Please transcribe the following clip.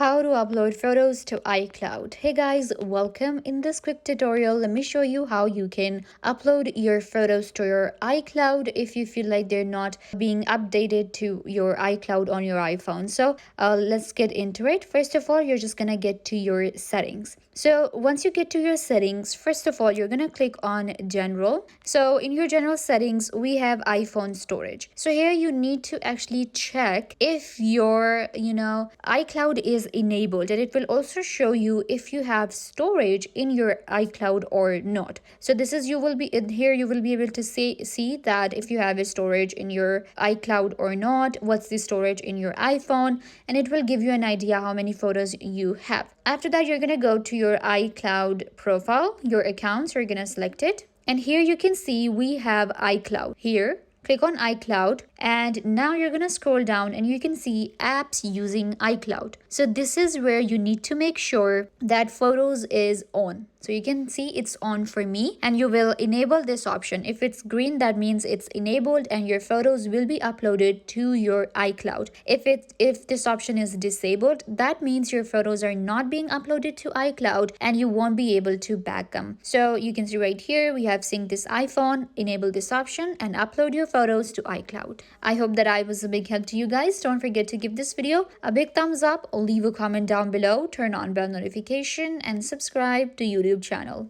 How to upload photos to iCloud. Hey guys, welcome. In this quick tutorial, let me show you how you can upload your photos to your iCloud if you feel like they're not being updated to your iCloud on your iPhone. So let's get into it. First of all, you're just gonna get to your settings. So once you get to your settings, first of all, you're gonna click on general. So in your general settings, we have iPhone storage. So here you need to actually check if your iCloud is enabled, and it will also show you if you have storage in your iCloud or not. So this is, you will be in here, you will be able to see that if you have a storage in your iCloud or not, what's the storage in your iPhone, and it will give you an idea how many photos you have. After that, you're gonna go to your iCloud profile, your accounts, you're gonna select it, and here you can see we have iCloud. Here click on iCloud, and now you're gonna scroll down and you can see apps using iCloud. So this is where you need to make sure that photos is on. So you can see it's on for me, and you will enable this option. If it's green, that means it's enabled and your photos will be uploaded to your iCloud. If this option is disabled, that means your photos are not being uploaded to iCloud and you won't be able to back them. So you can see right here we have sync this iPhone, enable this option, and upload your photos to iCloud. I hope that I was a big help to you guys. Don't forget to give this video a big thumbs up, leave a comment down below, turn on bell notification, and subscribe to YouTube channel.